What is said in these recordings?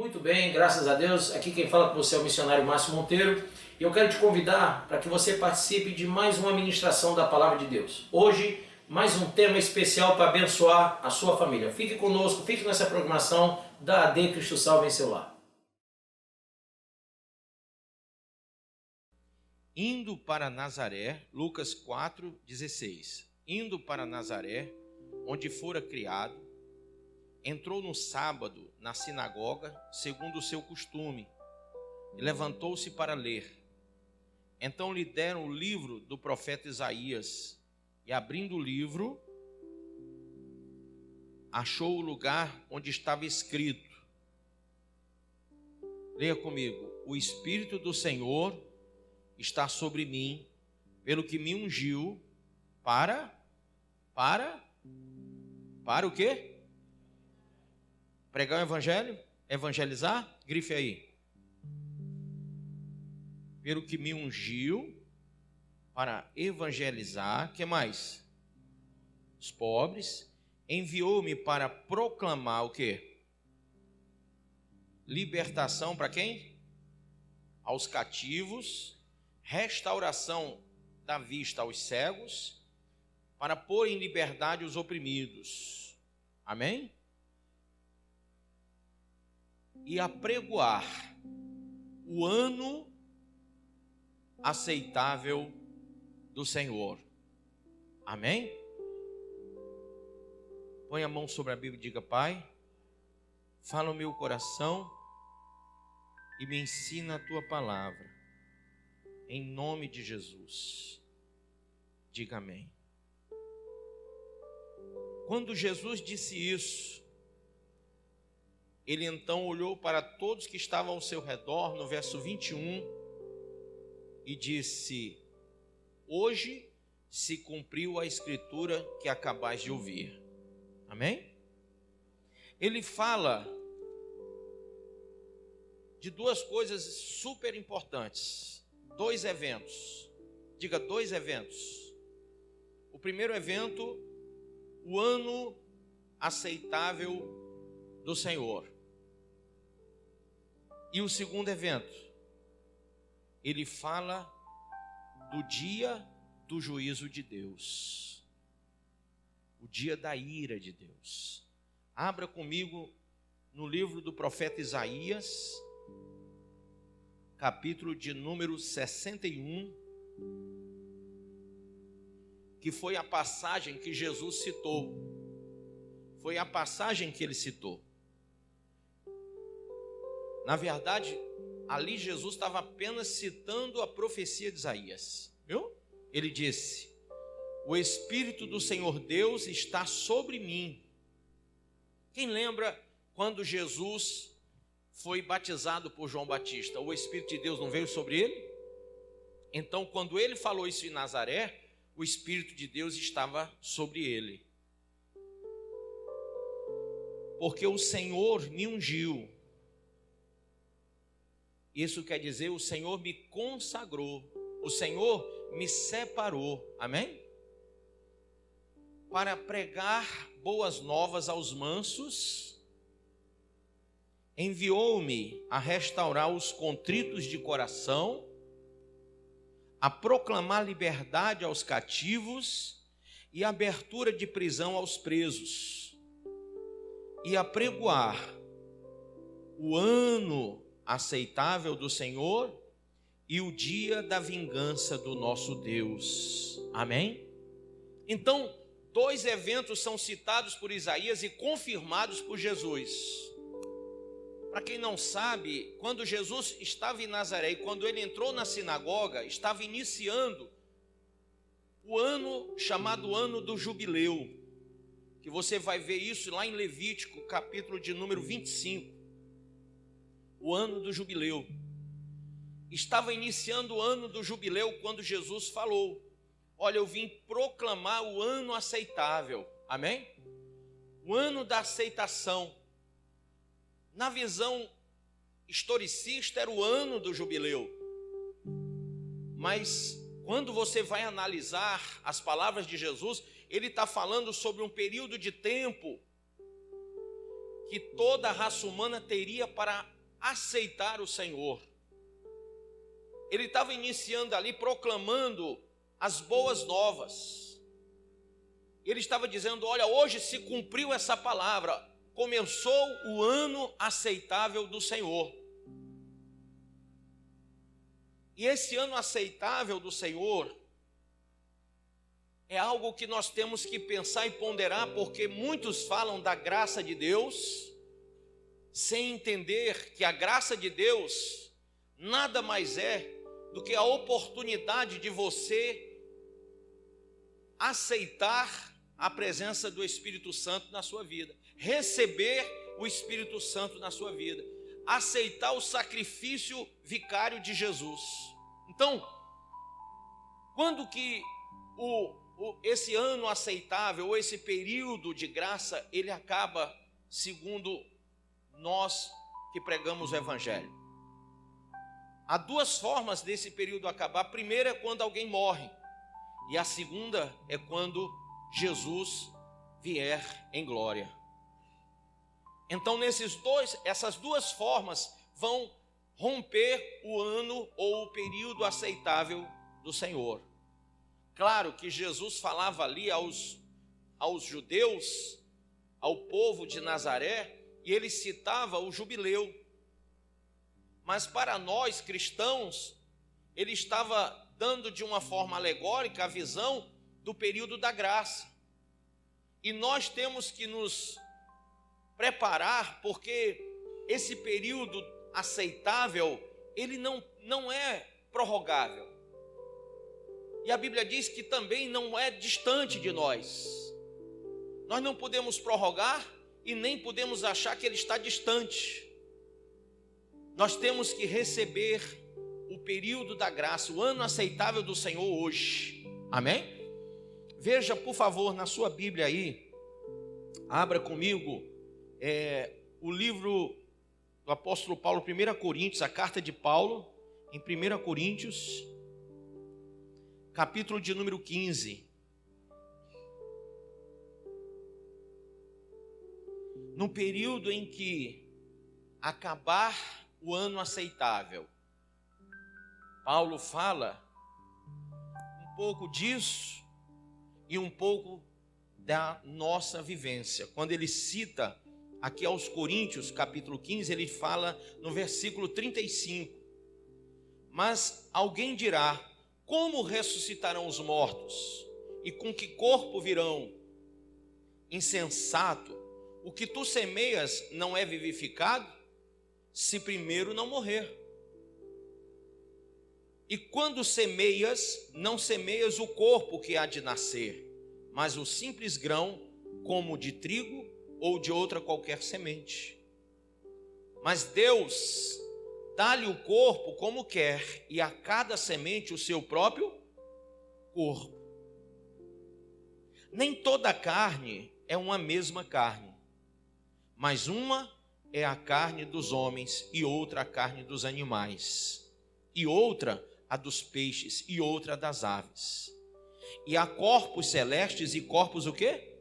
Muito bem, graças a Deus. Aqui quem fala com você é o missionário Márcio Monteiro. E eu quero te convidar para que você participe de mais uma ministração da Palavra de Deus. Hoje, mais um tema especial para abençoar a sua família. Fique conosco, fique nessa programação da AD Cristo Salve em seu lar. Indo para Nazaré, Lucas 4,16. Indo para Nazaré, onde fora criado, entrou no sábado na sinagoga, segundo o seu costume, e levantou-se para ler. Então lhe deram o livro do profeta Isaías, e abrindo o livro, achou o lugar onde estava escrito. Leia comigo: o Espírito do Senhor está sobre mim, pelo que me ungiu para o quê? Pregar o evangelho? Evangelizar? Grife aí. Pelo que me ungiu para evangelizar, que mais? Os pobres. Enviou-me para proclamar o quê? Libertação para quem? Aos cativos, restauração da vista aos cegos, para pôr em liberdade os oprimidos. Amém? E apregoar o ano aceitável do Senhor. Amém? Põe a mão sobre a Bíblia e diga: Pai, fala o meu coração e me ensina a tua palavra. Em nome de Jesus. Diga amém. Quando Jesus disse isso, ele então olhou para todos que estavam ao seu redor, no verso 21, e disse: hoje se cumpriu a escritura que acabais de ouvir. Amém? Ele fala de duas coisas super importantes, dois eventos. Diga: dois eventos. O primeiro evento, o ano aceitável do Senhor. E o segundo evento, ele fala do dia do juízo de Deus, o dia da ira de Deus. Abra comigo no livro do profeta Isaías, capítulo de número 61, que foi a passagem que Jesus citou. Foi a passagem que ele citou. Na verdade, ali Jesus estava apenas citando a profecia de Isaías. Viu? Ele disse: o Espírito do Senhor Deus está sobre mim. Quem lembra quando Jesus foi batizado por João Batista? O Espírito de Deus não veio sobre ele? Então, quando ele falou isso em Nazaré, o Espírito de Deus estava sobre ele. Porque o Senhor me ungiu. Isso quer dizer, o Senhor me consagrou, o Senhor me separou, amém? Para pregar boas novas aos mansos, enviou-me a restaurar os contritos de coração, a proclamar liberdade aos cativos e abertura de prisão aos presos, e a pregoar o ano aceitável do Senhor e o dia da vingança do nosso Deus. Amém? Então, dois eventos são citados por Isaías e confirmados por Jesus. Para quem não sabe, quando Jesus estava em Nazaré e quando ele entrou na sinagoga, estava iniciando o ano chamado Ano do Jubileu, que você vai ver isso lá em Levítico, capítulo de número 25. O ano do jubileu. Estava iniciando o ano do jubileu quando Jesus falou: olha, eu vim proclamar o ano aceitável. Amém? O ano da aceitação. Na visão historicista era o ano do jubileu. Mas quando você vai analisar as palavras de Jesus, ele está falando sobre um período de tempo que toda a raça humana teria para aceitar o Senhor. Ele estava iniciando ali, proclamando as boas novas. Ele estava dizendo: olha, hoje se cumpriu essa palavra, começou o ano aceitável do Senhor. E esse ano aceitável do Senhor é algo que nós temos que pensar e ponderar, porque muitos falam da graça de Deus, sem entender que a graça de Deus nada mais é do que a oportunidade de você aceitar a presença do Espírito Santo na sua vida, receber o Espírito Santo na sua vida, aceitar o sacrifício vicário de Jesus. Então, quando que esse ano aceitável, ou esse período de graça, ele acaba, segundo nós que pregamos o Evangelho? Há duas formas desse período acabar. A primeira é quando alguém morre, e a segunda é quando Jesus vier em glória. Então, essas duas formas vão romper o ano ou o período aceitável do Senhor. Claro que Jesus falava ali aos judeus, ao povo de Nazaré, e ele citava o jubileu. Mas para nós cristãos, ele estava dando de uma forma alegórica a visão do período da graça. E nós temos que nos preparar, porque esse período aceitável, ele não é prorrogável. E a Bíblia diz que também não é distante de nós. Nós não podemos prorrogar e nem podemos achar que ele está distante. Nós temos que receber o período da graça, o ano aceitável do Senhor hoje. Amém? Veja, por favor, na sua Bíblia aí, abra comigo o livro do apóstolo Paulo, 1 Coríntios, a carta de Paulo, em 1 Coríntios, capítulo de número 15. No período em que acabar o ano aceitável, Paulo fala um pouco disso e um pouco da nossa vivência. Quando ele cita aqui aos Coríntios, capítulo 15, ele fala no versículo 35: mas alguém dirá: como ressuscitarão os mortos? E com que corpo virão? Insensato, o que tu semeias não é vivificado, se primeiro não morrer. E quando semeias, não semeias o corpo que há de nascer, mas o simples grão, como de trigo ou de outra qualquer semente. Mas Deus dá-lhe o corpo como quer, e a cada semente o seu próprio corpo. Nem toda a carne é uma mesma carne, mas uma é a carne dos homens, e outra a carne dos animais, e outra a dos peixes, e outra a das aves. E há corpos celestes e corpos o quê?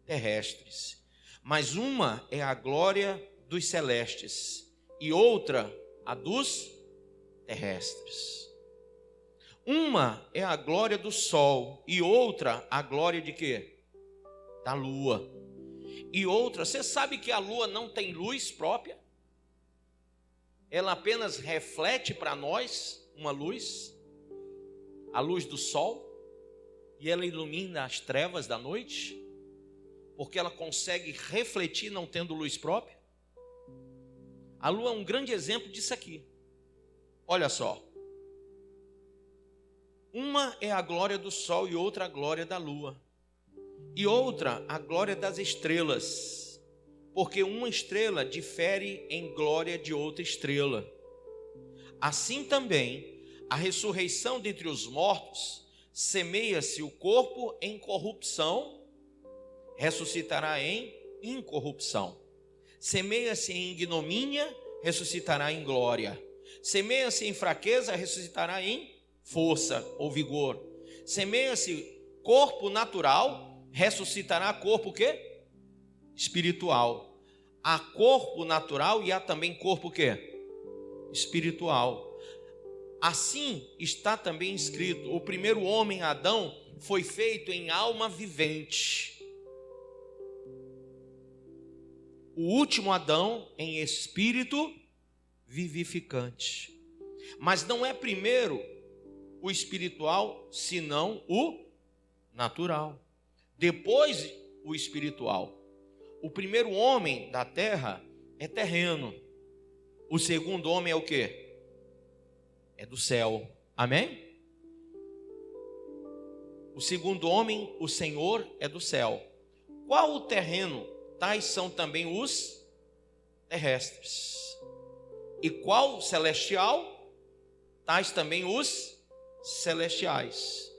Terrestres. Mas uma é a glória dos celestes, e outra a dos terrestres. Uma é a glória do sol, e outra a glória de quê? Da lua. E outra, você sabe que a lua não tem luz própria? Ela apenas reflete para nós uma luz, a luz do sol, e ela ilumina as trevas da noite, porque ela consegue refletir não tendo luz própria. A lua é um grande exemplo disso aqui. Olha só. Uma é a glória do sol e outra a glória da lua. E outra a glória das estrelas. Porque uma estrela difere em glória de outra estrela. Assim também, a ressurreição dentre os mortos, semeia-se o corpo em corrupção, ressuscitará em incorrupção. Semeia-se em ignomínia, ressuscitará em glória. Semeia-se em fraqueza, ressuscitará em força ou vigor. Semeia-se corpo natural, ressuscitará corpo o quê? Espiritual. Há corpo natural e há também corpo o quê? Espiritual. Assim está também escrito: o primeiro homem, Adão, foi feito em alma vivente. O último Adão em espírito vivificante. Mas não é primeiro o espiritual, senão o natural. Depois o espiritual. O primeiro homem da terra é terreno. O segundo homem é o quê? É do céu. Amém? O segundo homem, o Senhor, é do céu. Qual o terreno? Tais são também os terrestres. E qual celestial? Tais também os celestiais.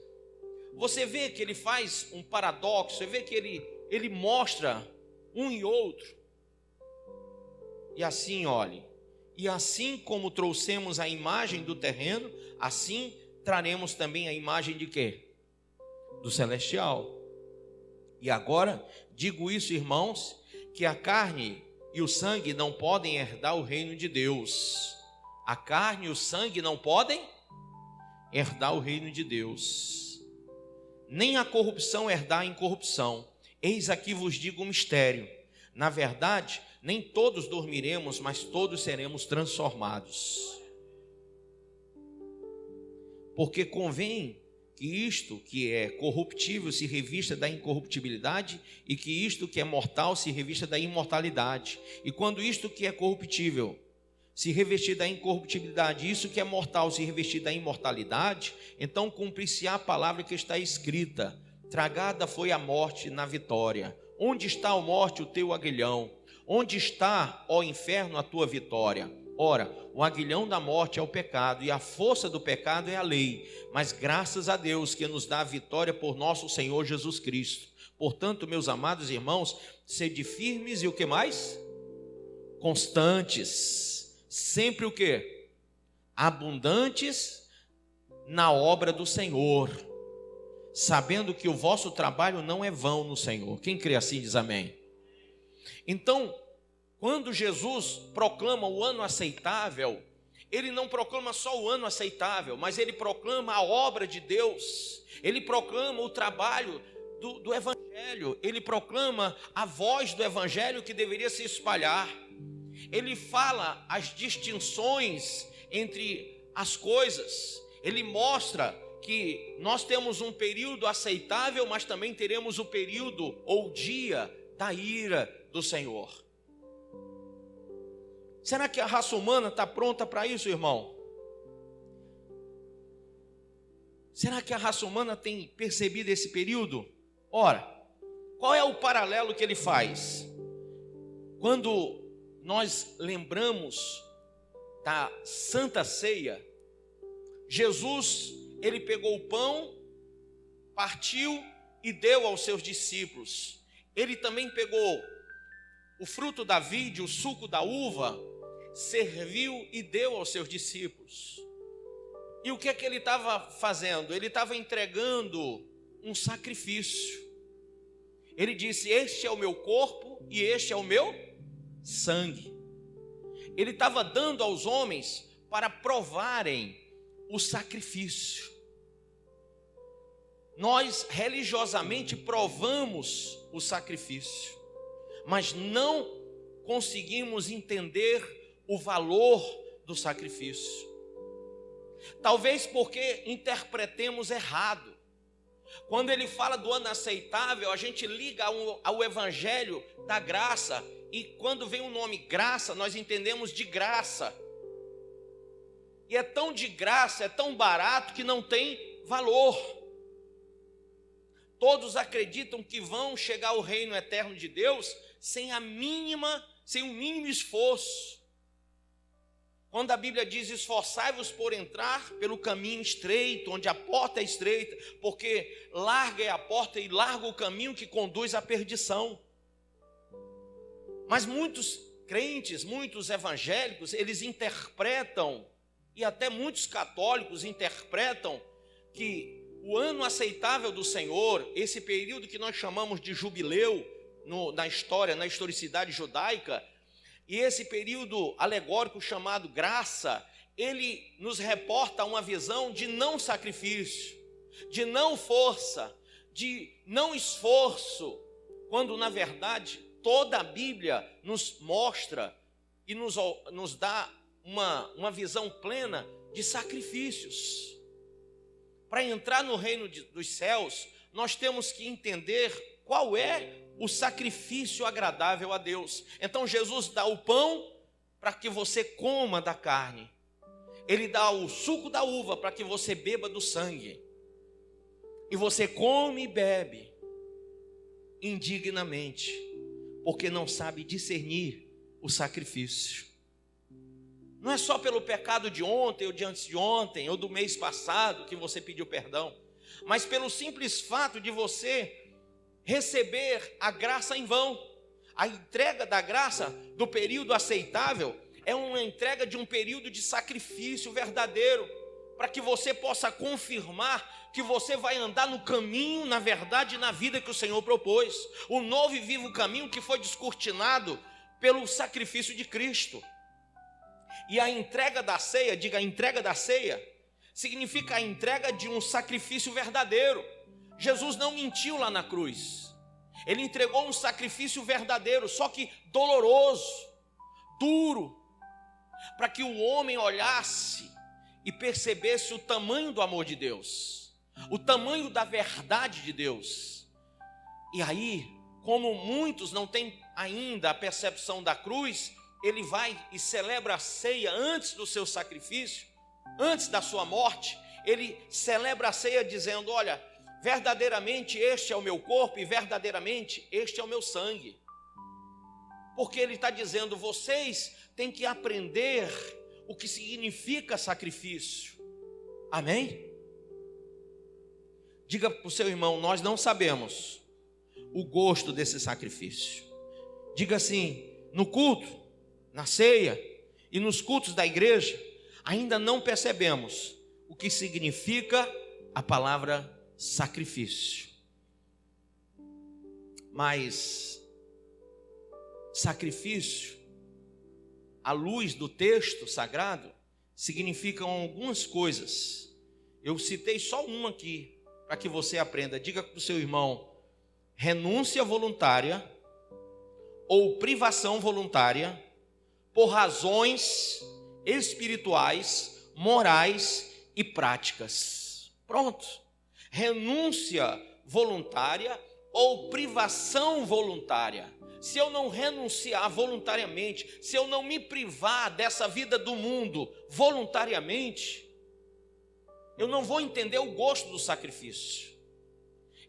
Você vê que ele faz um paradoxo, você vê que ele mostra um e outro. E assim, olhe, e assim como trouxemos a imagem do terreno, assim traremos também a imagem de quê? Do celestial. E agora, digo isso, irmãos, que a carne e o sangue não podem herdar o reino de Deus. A carne e o sangue não podem herdar o reino de Deus. Nem a corrupção herdar a incorrupção. Eis aqui vos digo um mistério. Na verdade, nem todos dormiremos, mas todos seremos transformados. Porque convém que isto que é corruptível se revista da incorruptibilidade, e que isto que é mortal se revista da imortalidade. E quando isto que é corruptível se revestir da incorruptibilidade, isso que é mortal se revestir da imortalidade, então cumprir-se-á a palavra que está escrita: tragada foi a morte na vitória. Onde está, ó morte, o teu aguilhão? Onde está, ó inferno, a tua vitória? Ora, o aguilhão da morte é o pecado, e a força do pecado é a lei. Mas graças a Deus que nos dá a vitória por nosso Senhor Jesus Cristo. Portanto, meus amados irmãos, sede firmes e o que mais? Constantes. Sempre o que? Abundantes na obra do Senhor, sabendo que o vosso trabalho não é vão no Senhor. Quem crê assim diz amém. Então, quando Jesus proclama o ano aceitável, ele não proclama só o ano aceitável, mas ele proclama a obra de Deus, ele proclama o trabalho do Evangelho, ele proclama a voz do Evangelho que deveria se espalhar, ele fala as distinções entre as coisas, ele mostra que nós temos um período aceitável, mas também teremos o período ou dia da ira do Senhor. Será que a raça humana está pronta para isso, irmão? Será que a raça humana tem percebido esse período? Ora, qual é o paralelo que ele faz? Quando nós lembramos da Santa Ceia, Jesus, ele pegou o pão, partiu e deu aos seus discípulos. Ele também pegou o fruto da vide, o suco da uva, serviu e deu aos seus discípulos. E o que é que ele estava fazendo? Ele estava entregando um sacrifício. Ele disse: este é o meu corpo e este é o meu sangue. Ele estava dando aos homens para provarem o sacrifício. Nós religiosamente provamos o sacrifício, mas não conseguimos entender o valor do sacrifício. Talvez porque interpretemos errado. Quando ele fala do ano aceitável, a gente liga ao evangelho da graça, e quando vem o nome graça, nós entendemos de graça. E é tão de graça, é tão barato que não tem valor. Todos acreditam que vão chegar ao reino eterno de Deus sem o mínimo esforço. Quando a Bíblia diz: esforçai-vos por entrar pelo caminho estreito, onde a porta é estreita, porque larga é a porta e largo o caminho que conduz à perdição. Mas muitos crentes, muitos evangélicos, eles interpretam, e até muitos católicos interpretam, que o ano aceitável do Senhor, esse período que nós chamamos de jubileu, na história, na historicidade judaica, e esse período alegórico chamado graça, ele nos reporta uma visão de não sacrifício, de não força, de não esforço, quando na verdade toda a Bíblia nos mostra e nos dá uma visão plena de sacrifícios. Para entrar no reino dos céus, nós temos que entender qual é o sacrifício agradável a Deus. Então Jesus dá o pão para que você coma da carne. Ele dá o suco da uva para que você beba do sangue. E você come e bebe indignamente, porque não sabe discernir o sacrifício. Não é só pelo pecado de ontem, ou de antes de ontem, ou do mês passado que você pediu perdão, mas pelo simples fato de você receber a graça em vão. A entrega da graça do período aceitável é uma entrega de um período de sacrifício verdadeiro, para que você possa confirmar que você vai andar no caminho, na verdade e na vida que o Senhor propôs. O novo e vivo caminho que foi descortinado pelo sacrifício de Cristo. E a entrega da ceia, diga, a entrega da ceia, significa a entrega de um sacrifício verdadeiro. Jesus não mentiu lá na cruz. Ele entregou um sacrifício verdadeiro, só que doloroso, duro, para que o homem olhasse e percebesse o tamanho do amor de Deus, o tamanho da verdade de Deus. E aí, como muitos não têm ainda a percepção da cruz, ele vai e celebra a ceia antes do seu sacrifício, antes da sua morte. Ele celebra a ceia dizendo: olha, verdadeiramente este é o meu corpo e verdadeiramente este é o meu sangue. Porque ele está dizendo: vocês têm que aprender o que significa sacrifício. Amém? Diga para o seu irmão: nós não sabemos o gosto desse sacrifício. Diga assim: no culto, na ceia e nos cultos da igreja, ainda não percebemos o que significa a palavra sacrifício. Mas sacrifício, à luz do texto sagrado, significam algumas coisas. Eu citei só uma aqui, para que você aprenda. Diga para o seu irmão: renúncia voluntária ou privação voluntária por razões espirituais, morais e práticas. Pronto. Renúncia voluntária ou privação voluntária. Se eu não renunciar voluntariamente, se eu não me privar dessa vida do mundo voluntariamente, eu não vou entender o gosto do sacrifício.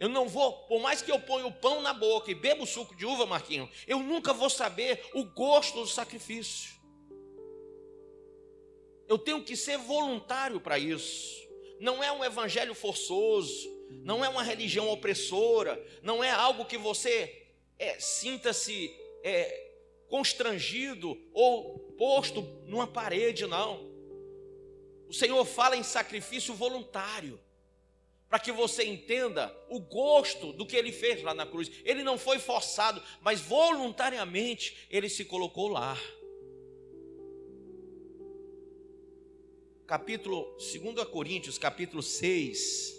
Eu não vou, por mais que eu ponha o pão na boca e beba o suco de uva, Marquinhos, eu nunca vou saber o gosto do sacrifício. Eu tenho que ser voluntário para isso. Não é um evangelho forçoso, não é uma religião opressora, não é algo que você sinta-se constrangido ou posto numa parede, não. O Senhor fala em sacrifício voluntário, para que você entenda o gosto do que Ele fez lá na cruz. Ele não foi forçado, mas voluntariamente Ele se colocou lá. Capítulo 2 Coríntios, capítulo 6,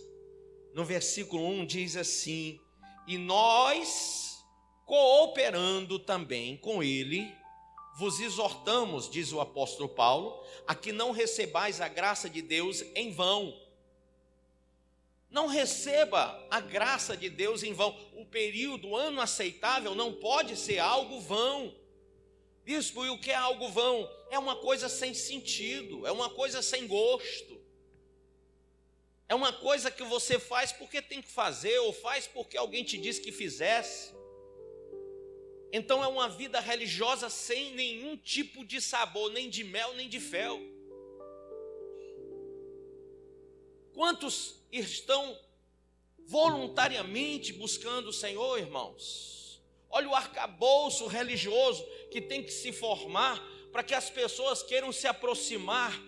no versículo 1 diz assim: e nós, cooperando também com Ele, vos exortamos, diz o apóstolo Paulo, a que não recebais a graça de Deus em vão. Não receba a graça de Deus em vão. O período, o ano aceitável não pode ser algo vão. Bispo, e o que é algo vão? É uma coisa sem sentido, é uma coisa sem gosto. É uma coisa que você faz porque tem que fazer, ou faz porque alguém te disse que fizesse. Então é uma vida religiosa sem nenhum tipo de sabor, nem de mel, nem de fel. Quantos estão voluntariamente buscando o Senhor, irmãos? Olha o arcabouço religioso que tem que se formar para que as pessoas queiram se aproximar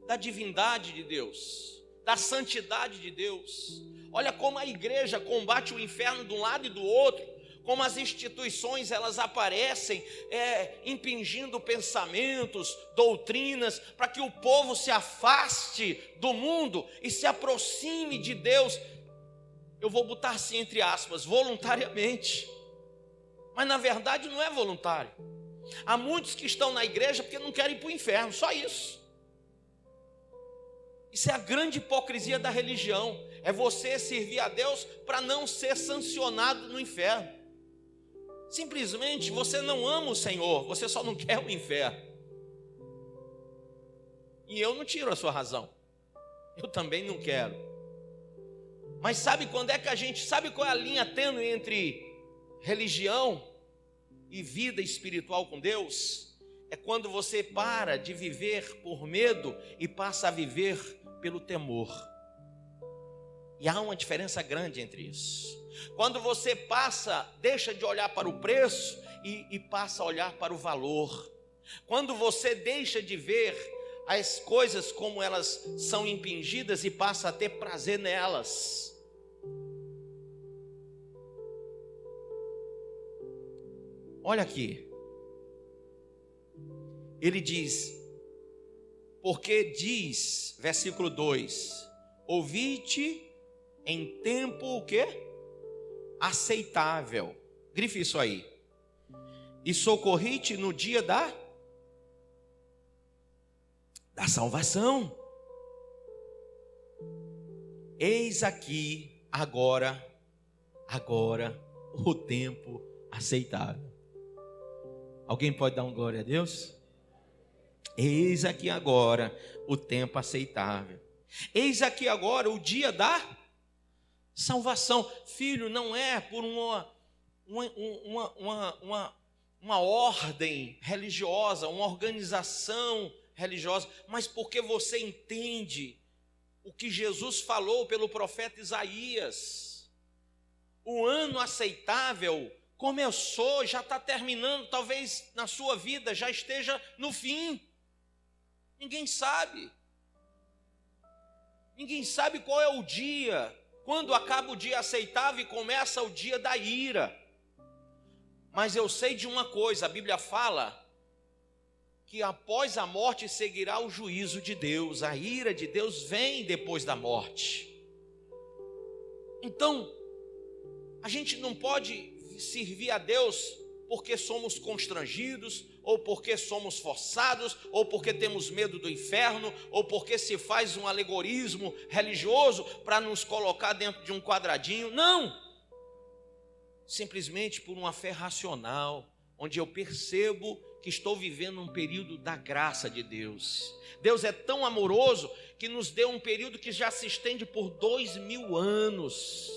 da divindade de Deus, da santidade de Deus. Olha como a igreja combate o inferno de um lado e do outro, como as instituições elas aparecem impingindo pensamentos, doutrinas, para que o povo se afaste do mundo e se aproxime de Deus. Eu vou botar assim entre aspas, voluntariamente. Mas na verdade não é voluntário. Há muitos que estão na igreja porque não querem ir para o inferno, só isso. Isso é a grande hipocrisia da religião. É você servir a Deus para não ser sancionado no inferno. Simplesmente você não ama o Senhor, você só não quer o inferno. E eu não tiro a sua razão. Eu também não quero. Mas sabe quando é que sabe qual é a linha tênue entre religião e vida espiritual com Deus? É quando você para de viver por medo e passa a viver pelo temor. E há uma diferença grande entre isso. Quando você deixa de olhar para o preço e passa a olhar para o valor. Quando você deixa de ver as coisas como elas são impingidas e passa a ter prazer nelas. Olha aqui. Ele diz, porque diz, versículo 2, ouvi-te em tempo o quê? Aceitável. Grife isso aí. E socorri-te no dia da salvação. Eis aqui agora o tempo aceitável. Alguém pode dar um glória a Deus? Eis aqui agora o tempo aceitável. Eis aqui agora o dia da salvação. Filho, não é por uma ordem religiosa, uma organização religiosa, mas porque você entende o que Jesus falou pelo profeta Isaías. O ano aceitável começou, já está terminando, talvez na sua vida já esteja no fim. Ninguém sabe. Ninguém sabe qual é o dia, quando acaba o dia aceitável e começa o dia da ira. Mas eu sei de uma coisa, a Bíblia fala que após a morte seguirá o juízo de Deus. A ira de Deus vem depois da morte. Então, a gente não pode servir a Deus porque somos constrangidos, ou porque somos forçados, ou porque temos medo do inferno, ou porque se faz um alegorismo religioso para nos colocar dentro de um quadradinho. Não! Simplesmente por uma fé racional, onde eu percebo que estou vivendo um período da graça de Deus. Deus é tão amoroso que nos deu um período que já se estende por 2000 anos.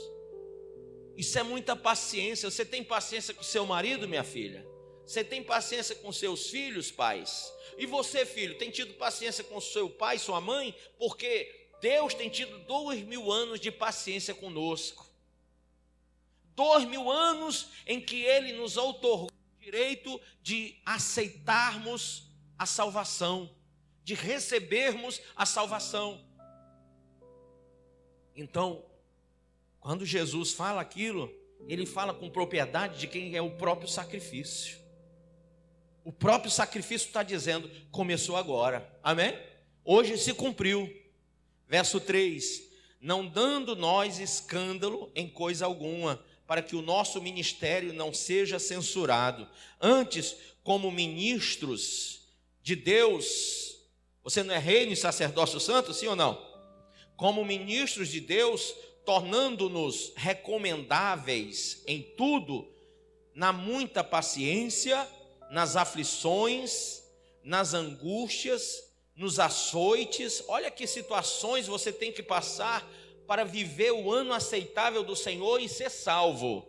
Isso é muita paciência. Você tem paciência com seu marido, minha filha? Você tem paciência com seus filhos, pais? E você, filho, tem tido paciência com seu pai, sua mãe? Porque Deus tem tido 2000 anos de paciência conosco. 2000 anos em que Ele nos outorgou o direito de aceitarmos a salvação, de recebermos a salvação. Então, quando Jesus fala aquilo, Ele fala com propriedade de quem é o próprio sacrifício. O próprio sacrifício está dizendo, começou agora, amém? Hoje se cumpriu. Verso 3, não dando nós escândalo em coisa alguma, para que o nosso ministério não seja censurado. Antes, como ministros de Deus, você não é reino e sacerdócio santo, sim ou não? Como ministros de Deus, tornando-nos recomendáveis em tudo, na muita paciência, nas aflições, nas angústias, nos açoites. Olha que situações você tem que passar para viver o ano aceitável do Senhor e ser salvo.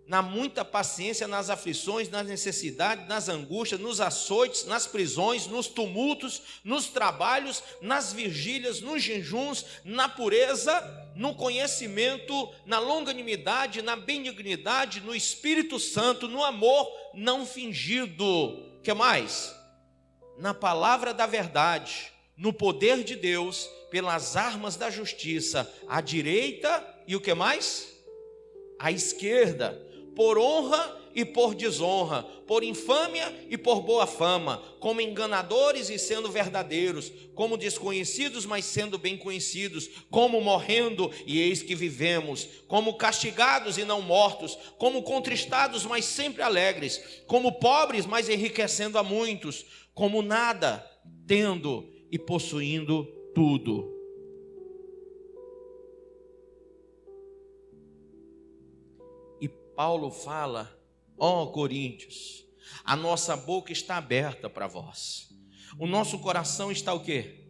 Na muita paciência, nas aflições, nas necessidades, nas angústias, nos açoites, nas prisões, nos tumultos, nos trabalhos, nas vigílias, nos jejuns, na pureza, no conhecimento, na longanimidade, na benignidade, no Espírito Santo, no amor não fingido. O que mais? Na palavra da verdade, no poder de Deus, pelas armas da justiça, à direita e o que mais? à esquerda, por honra e por desonra, por infâmia e por boa fama, como enganadores e sendo verdadeiros, como desconhecidos, mas sendo bem conhecidos, como morrendo e eis que vivemos, como castigados e não mortos, como contristados, mas sempre alegres, como pobres, mas enriquecendo a muitos, como nada, tendo e possuindo tudo. E Paulo fala: ó Coríntios, a nossa boca está aberta para vós. O nosso coração está o quê?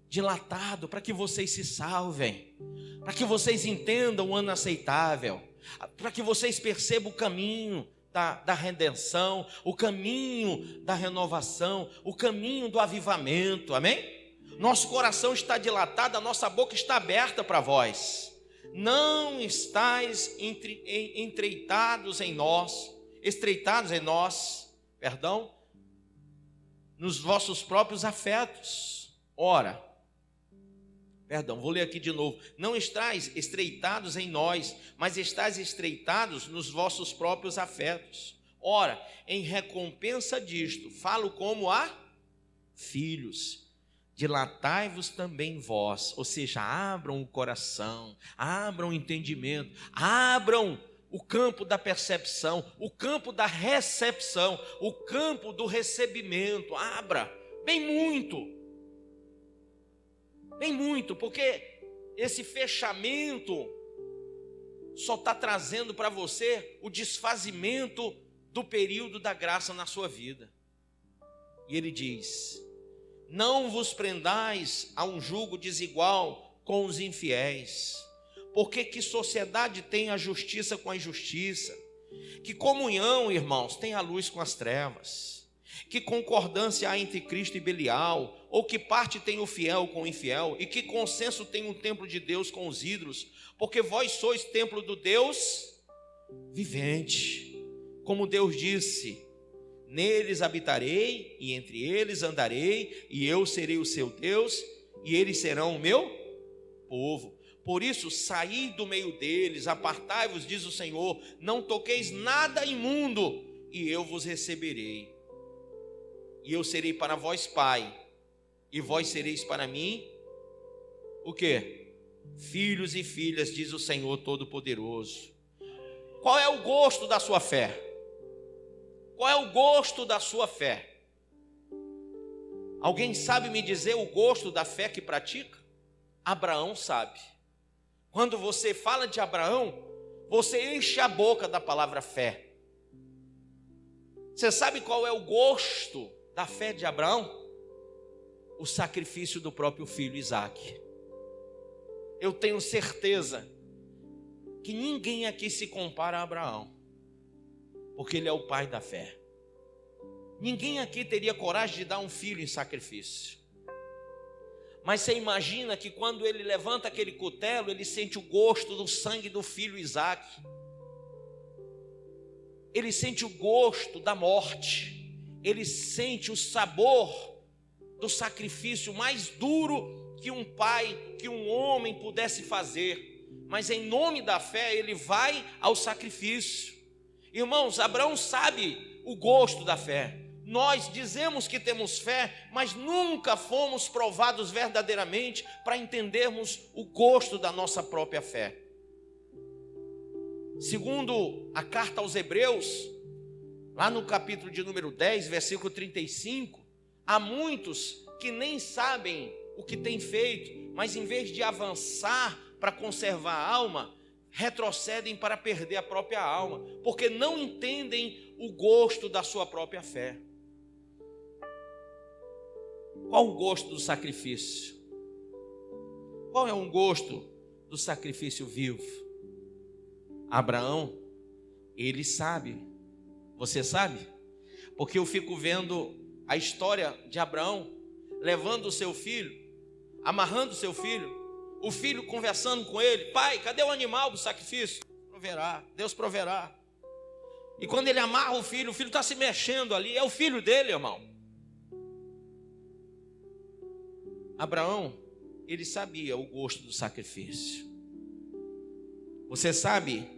Dilatado para que vocês se salvem, para que vocês entendam o ano aceitável, para que vocês percebam o caminho da redenção, o caminho da renovação, o caminho do avivamento, amém? Nosso coração está dilatado, a nossa boca está aberta para vós. Não estáis estreitados em nós, nos vossos próprios afetos. Ora, vou ler aqui de novo. Não estáis estreitados em nós, mas estáis estreitados nos vossos próprios afetos. Ora, em recompensa disto, falo como a filhos. Dilatai-vos também vós, ou seja, abram o coração, abram o entendimento, abram o campo da percepção, o campo da recepção, o campo do recebimento. Abra bem muito, porque esse fechamento só está trazendo para você o desfazimento do período da graça na sua vida. E ele diz: não vos prendais a um jugo desigual com os infiéis, porque que sociedade tem a justiça com a injustiça? Que comunhão, irmãos, tem a luz com as trevas? Que concordância há entre Cristo e Belial? Ou que parte tem o fiel com o infiel? E que consenso tem o templo de Deus com os ídolos? Porque vós sois templo do Deus vivente. Como Deus disse: neles habitarei, e entre eles andarei, e eu serei o seu Deus, e eles serão o meu povo. Por isso, saí do meio deles, apartai-vos, diz o Senhor, não toqueis nada imundo, e eu vos receberei. E eu serei para vós pai, e vós sereis para mim, o quê? Filhos e filhas, diz o Senhor Todo-Poderoso. Qual é o gosto da sua fé? Qual é o gosto da sua fé? Alguém sabe me dizer o gosto da fé que pratica? Abraão sabe. Quando você fala de Abraão, você enche a boca da palavra fé. Você sabe qual é o gosto da fé de Abraão? O sacrifício do próprio filho Isaque. Eu tenho certeza que ninguém aqui se compara a Abraão, porque ele é o pai da fé. Ninguém aqui teria coragem de dar um filho em sacrifício. Mas você imagina que quando ele levanta aquele cutelo, ele sente o gosto do sangue do filho Isaque. Ele sente o gosto da morte. Ele sente o sabor do sacrifício mais duro que um pai, que um homem pudesse fazer. Mas em nome da fé, ele vai ao sacrifício. Irmãos, Abraão sabe o gosto da fé. Nós dizemos que temos fé, mas nunca fomos provados verdadeiramente para entendermos o gosto da nossa própria fé. Segundo a carta aos Hebreus, lá no capítulo de número 10, versículo 35, há muitos que nem sabem o que têm feito, mas em vez de avançar para conservar a alma, retrocedem para perder a própria alma, porque não entendem o gosto da sua própria fé. Qual o gosto do sacrifício? Qual é o gosto do sacrifício vivo? Abraão, ele sabe. Você sabe? Porque eu fico vendo a história de Abraão levando o seu filho, amarrando o seu filho, o filho conversando com ele: pai, cadê o animal do sacrifício? Proverá, Deus proverá. E quando ele amarra o filho está se mexendo ali, é o filho dele, irmão. Abraão, ele sabia o gosto do sacrifício. Você sabe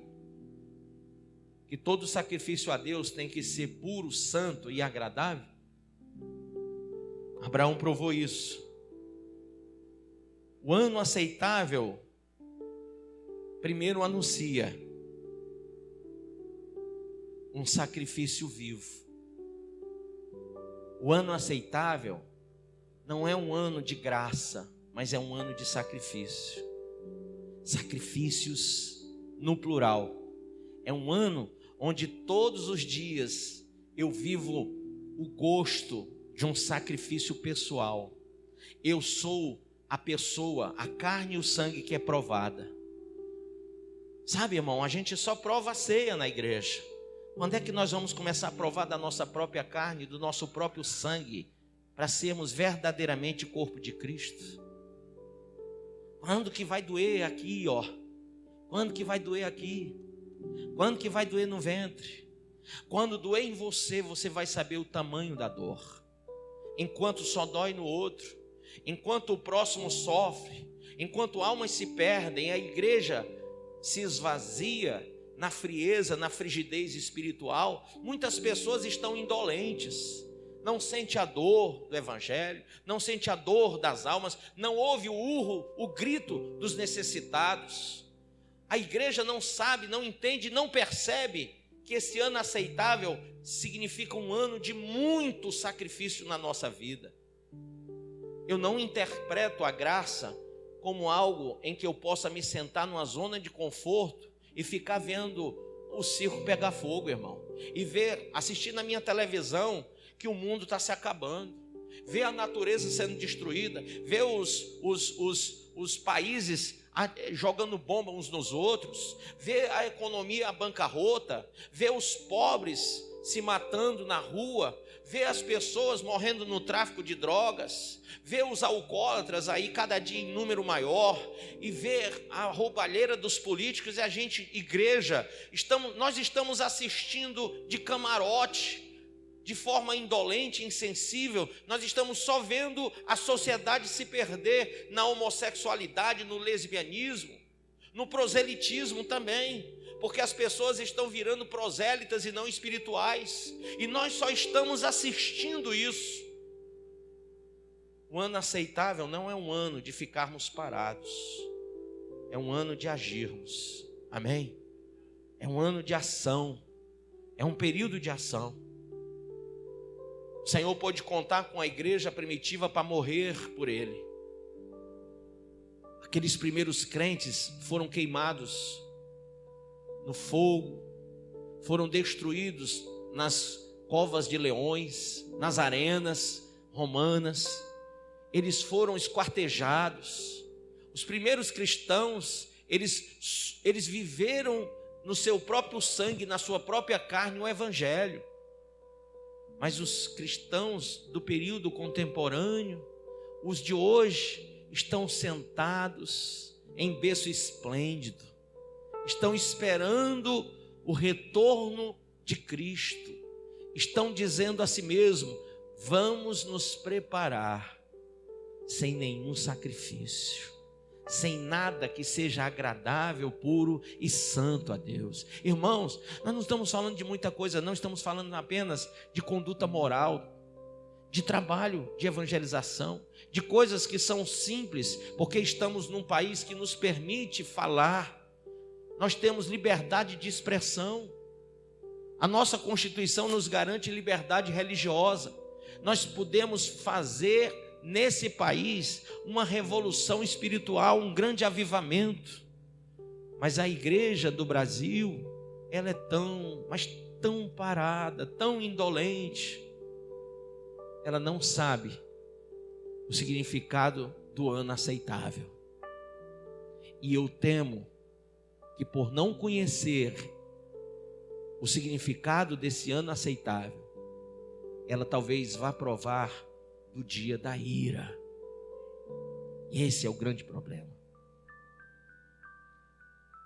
que todo sacrifício a Deus tem que ser puro, santo e agradável? Abraão provou isso. O ano aceitável primeiro anuncia um sacrifício vivo. O ano aceitável não é um ano de graça, mas é um ano de sacrifício. Sacrifícios no plural. É um ano onde todos os dias eu vivo o gosto de um sacrifício pessoal. Eu sou a pessoa, a carne e o sangue que é provada. Sabe, irmão, a gente só prova a ceia na igreja. Quando é que nós vamos começar a provar da nossa própria carne, do nosso próprio sangue, para sermos verdadeiramente corpo de Cristo? Quando que vai doer aqui, ó? Quando que vai doer aqui? Quando que vai doer no ventre? Quando doer em você, você vai saber o tamanho da dor. Enquanto só dói no outro, enquanto o próximo sofre, enquanto almas se perdem, a igreja se esvazia na frieza, na frigidez espiritual, muitas pessoas estão indolentes, não sente a dor do evangelho, não sente a dor das almas, não ouve o urro, o grito dos necessitados. A igreja não sabe, não entende, não percebe que esse ano aceitável significa um ano de muito sacrifício na nossa vida. Eu não interpreto a graça como algo em que eu possa me sentar numa zona de conforto e ficar vendo o circo pegar fogo, irmão. E assistir na minha televisão que o mundo está se acabando. Ver a natureza sendo destruída. Ver os países jogando bomba uns nos outros. Ver a economia à bancarrota. Ver os pobres se matando na rua. Ver as pessoas morrendo no tráfico de drogas, ver os alcoólatras aí cada dia em número maior, e ver a roubalheira dos políticos, e a gente, igreja, nós estamos assistindo de camarote, de forma indolente, insensível. Nós estamos só vendo a sociedade se perder na homossexualidade, no lesbianismo, no proselitismo também, porque as pessoas estão virando prosélitas e não espirituais, e nós só estamos assistindo isso. O ano aceitável não é um ano de ficarmos parados, é um ano de agirmos, amém? É um ano de ação, é um período de ação. O Senhor pode contar com a igreja primitiva para morrer por Ele. Aqueles primeiros crentes foram queimados no fogo, foram destruídos nas covas de leões, nas arenas romanas, eles foram esquartejados. Os primeiros cristãos, eles viveram no seu próprio sangue, na sua própria carne, o evangelho. Mas os cristãos do período contemporâneo, os de hoje, estão sentados em berço esplêndido, estão esperando o retorno de Cristo, estão dizendo a si mesmo: vamos nos preparar, sem nenhum sacrifício, sem nada que seja agradável, puro e santo a Deus. Irmãos, nós não estamos falando de muita coisa, não estamos falando apenas de conduta moral, de trabalho de evangelização, de coisas que são simples, porque estamos num país que nos permite falar. Nós temos liberdade de expressão. A nossa Constituição nos garante liberdade religiosa. Nós podemos fazer nesse país uma revolução espiritual, um grande avivamento. Mas a igreja do Brasil, ela é tão parada, tão indolente. Ela não sabe o significado do ano aceitável. E eu temo que, por não conhecer o significado desse ano aceitável, ela talvez vá provar do dia da ira. E esse é o grande problema.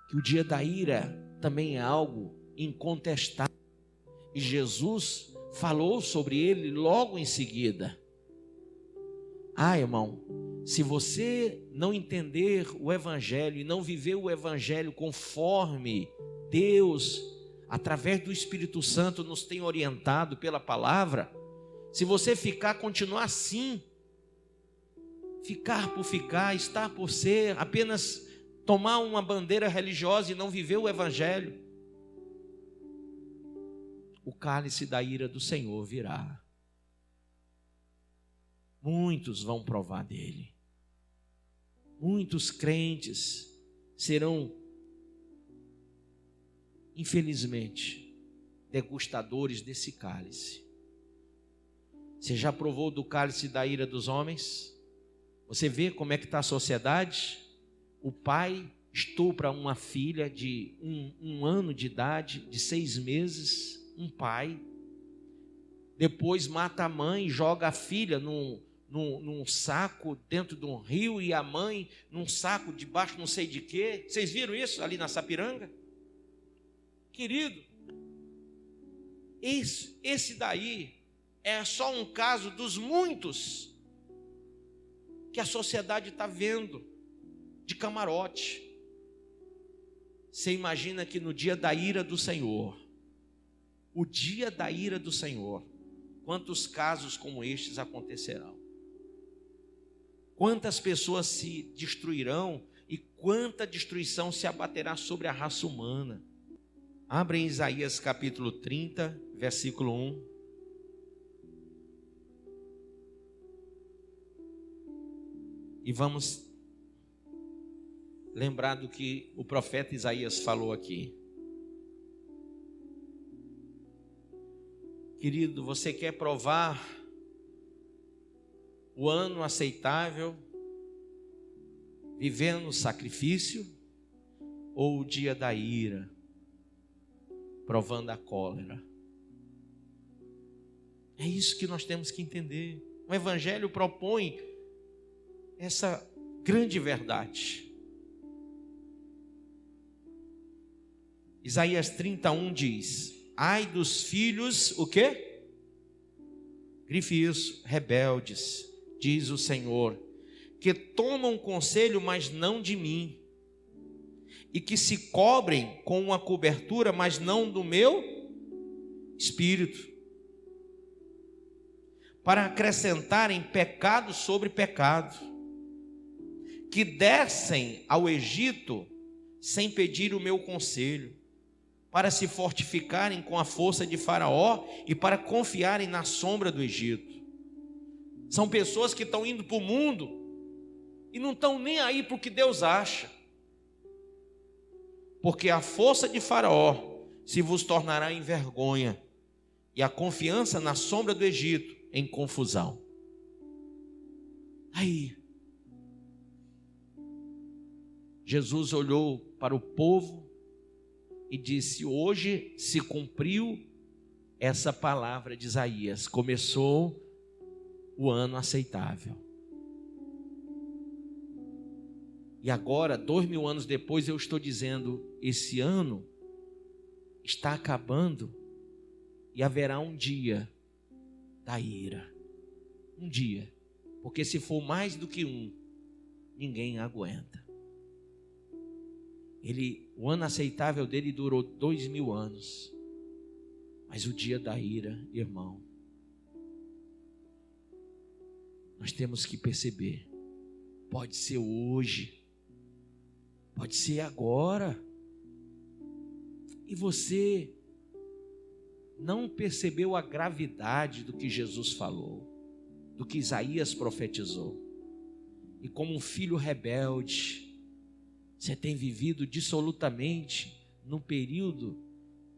Que o dia da ira também é algo incontestável. E Jesus falou sobre ele logo em seguida. Irmão, se você não entender o evangelho e não viver o evangelho conforme Deus através do Espírito Santo, nos tem orientado pela palavra. Se você continuar assim, ficar por ficar, estar por ser, apenas tomar uma bandeira religiosa e não viver o Evangelho, o cálice da ira do Senhor virá. Muitos vão provar dele. Muitos crentes serão, infelizmente, degustadores desse cálice. Você já provou do cálice da ira dos homens? Você vê como é que está a sociedade? O pai estupra uma filha de um ano de idade, de 6 meses, um pai. Depois mata a mãe e joga a filha num saco dentro de um rio, e a mãe num saco debaixo não sei de quê. Vocês viram isso ali na Sapiranga? Querido, esse daí é só um caso dos muitos que a sociedade está vendo de camarote. Você imagina que no dia da ira do Senhor, o dia da ira do Senhor, quantos casos como estes acontecerão? Quantas pessoas se destruirão e quanta destruição se abaterá sobre a raça humana? Abre em Isaías capítulo 30, versículo 1. E vamos lembrar do que o profeta Isaías falou aqui. Querido, você quer provar o ano aceitável, vivendo o sacrifício, ou o dia da ira, provando a cólera? É isso que nós temos que entender. O Evangelho propõe essa grande verdade. Isaías 31 diz: ai dos filhos, o quê? Grife isso, rebeldes, diz o Senhor, que tomam conselho, mas não de mim, e que se cobrem com uma cobertura, mas não do meu espírito, para acrescentarem pecado sobre pecado, que descem ao Egito sem pedir o meu conselho, para se fortificarem com a força de Faraó e para confiarem na sombra do Egito. São pessoas que estão indo para o mundo e não estão nem aí para o que Deus acha, porque a força de Faraó se vos tornará em vergonha, e a confiança na sombra do Egito em confusão. Aí Jesus olhou para o povo e disse: hoje se cumpriu essa palavra de Isaías, começou o ano aceitável. E agora, 2000 anos depois, eu estou dizendo: esse ano está acabando e haverá um dia da ira. Um dia, porque se for mais do que um, ninguém aguenta. O ano aceitável dele durou 2000 anos. Mas o dia da ira, irmão, nós temos que perceber. Pode ser hoje, pode ser agora. E você não percebeu a gravidade do que Jesus falou, do que Isaías profetizou. E como um filho rebelde, você tem vivido dissolutamente no período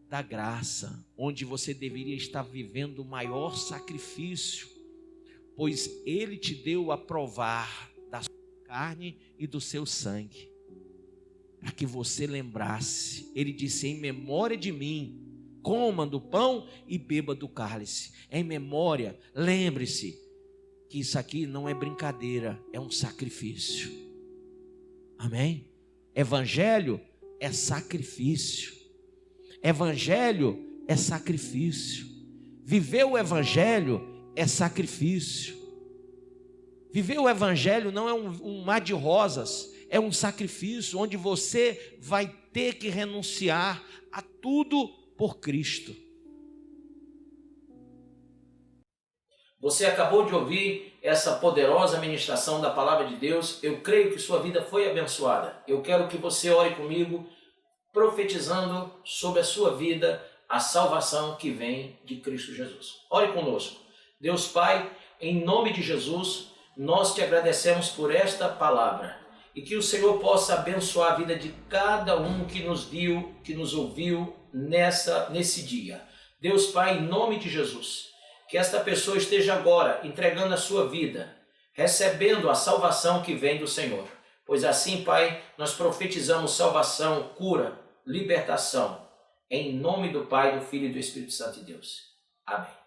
da graça, onde você deveria estar vivendo o maior sacrifício, pois Ele te deu a provar da sua carne e do seu sangue, para que você lembrasse. Ele disse: em memória de mim, coma do pão e beba do cálice. Em memória, lembre-se que isso aqui não é brincadeira, é um sacrifício. Amém? Evangelho é sacrifício. Evangelho é sacrifício. Viver o Evangelho é sacrifício. Viver o Evangelho não é um mar de rosas, é um sacrifício onde você vai ter que renunciar a tudo por Cristo. Você acabou de ouvir essa poderosa ministração da palavra de Deus. Eu creio que sua vida foi abençoada. Eu quero que você ore comigo, profetizando sobre a sua vida a salvação que vem de Cristo Jesus. Ore conosco. Deus Pai, em nome de Jesus, nós te agradecemos por esta palavra e que o Senhor possa abençoar a vida de cada um que nos viu, que nos ouviu nesse dia. Deus Pai, em nome de Jesus, que esta pessoa esteja agora entregando a sua vida, recebendo a salvação que vem do Senhor. Pois assim, Pai, nós profetizamos salvação, cura, libertação, em nome do Pai, do Filho e do Espírito Santo de Deus. Amém.